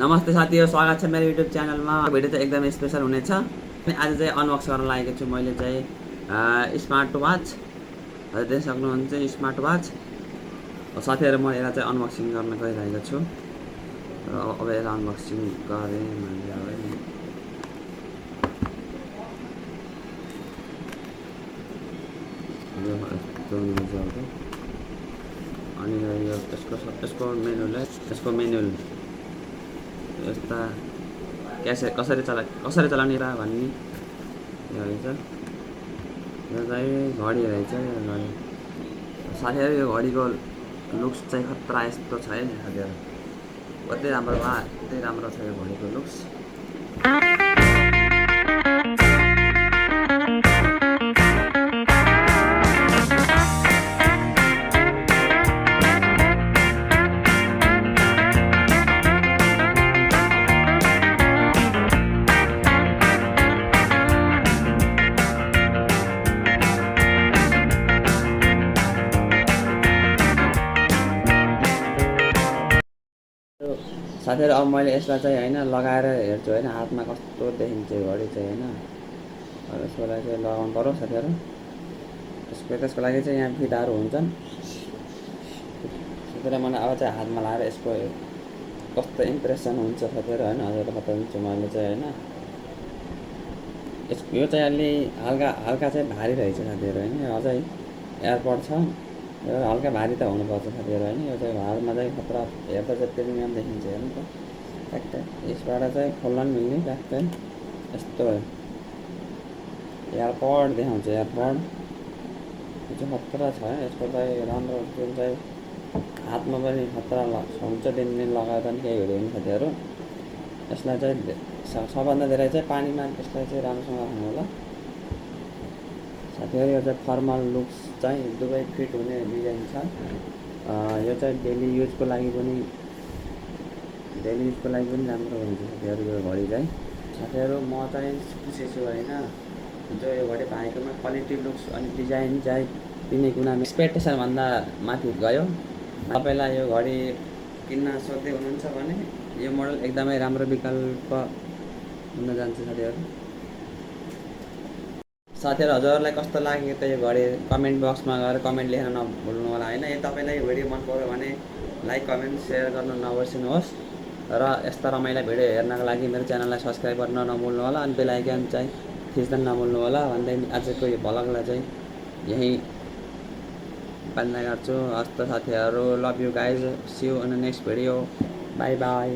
नमस्ते साथीहरु, स्वागत छ मेरो युट्युब च्यानलमा। भिडियो चाहिँ एकदमै स्पेशल हुनेछ। आज चाहिँ अनबक्स गर्न लागेको छु मैले चाहिँ स्मार्ट वाच। हजुर देख्न सक्नुहुन्छ स्मार्ट वाच। साथीहरु म यसलाई चाहिँ अनबक्सिङ गर्न गइरहेको छु। र अब यसलाई अनबक्सिङ गरे मैले अनि यो यसको मेनुअल यस्ता कसरी चलाउने र भन्ने यो रहेछ। यो चाहिँ घडी रहेछ। यो घडी साथीहरु यो घडीको लुक्स चाहिँ खतरा यस्तो छ है साथीहरु। कति राम्रो छ यो घडीको लुक्स। साथीहरु अब मैले यसलाई चाहिँ हैन लगाएर हेर्छु हैन हातमा कस्तो देखिन्छ यो घडी चाहिँ हैन। अब यसको लागि चाहिँ लगाउनु पर्यो साथीहरु। त्यसको लागि चाहिँ यहाँ फिताहरु हुन्छन्। त्यसैले मैले अब चाहिँ हातमा लाएर यसको कस्तो इम्प्रेसन हुन्छ साथीहरु हैन हजुरलाई बताउँछु मैले चाहिँ हैन। यो चाहिँ अलि हल्का चाहिँ भारी रहेछ साथीहरु हैन। यो अझै एयरपोर्ट छ। यो हल्का भारी त हुनुपर्छ साथीहरु हैन। यो चाहिँ भारमा चाहिँ खतरा हेर्दा चाहिँ प्रिमियम देखिन्छ हेर्नु त। ट्याक्कै यसबाट चाहिँ खोल्न मिल्ने ट्याक्कै यस्तो एयरपोर्ट देखाउँछ एयरपोर्ट। यो चाहिँ खतरा छ यसको चाहिँ राम्रो जुन चाहिँ हातमा पनि खतरा हुन्छ दिन लगाएर पनि केही हुँदैन साथीहरु। यसलाई चाहिँ सबभन्दा धेरै चाहिँ पानीमा यसलाई चाहिँ राम्रोसँग राख्नु होला साथीहरु। यो चाहिँ फर्मल लुक्स चाहिँ दुवै फिट हुने डिजाइन छ। यो चाहिँ डेली युजको लागि पनि राम्रो हुन्छ साथीहरु यो घडी चाहिँ। साथीहरु म चाहिँ खुसी छु हैन जो यो घडी पाएकोमा। क्वालिटी लुक्स अनि डिजाइन चाहिँ कुनै कुनामा एक्सपेक्टेसन भन्दा माथि गयो। तपाईलाई यो घडी किन्न सोच्दै हुनुहुन्छ भने यो मोडल एकदमै राम्रो विकल्प हुन जान्छ साथीहरु। साथीहरु हजुरलाई कस्तो लाग्यो त यो घडी कमेन्ट बक्समा गएर कमेन्ट लेख्न नभुल्नु होला हैन। यदि तपाईलाई यो भिडियो मन पर्यो भने लाइक कमेन्ट सेयर गर्न नबिर्सिनुहोस्। र यस्ता रमाइला भिडियो हेर्नको लागि मेरो च्यानललाई सब्स्क्राइब गर्न नभुल्नु होला। अनि बेल आइकन चाहिँ थिच्न नभुल्नु होला भन्दै आजको यो भ्लगलाई चाहिँ यही बन्द गर्छु। हस्त साथीहरु, love you guys, see you in the next video. Bye by.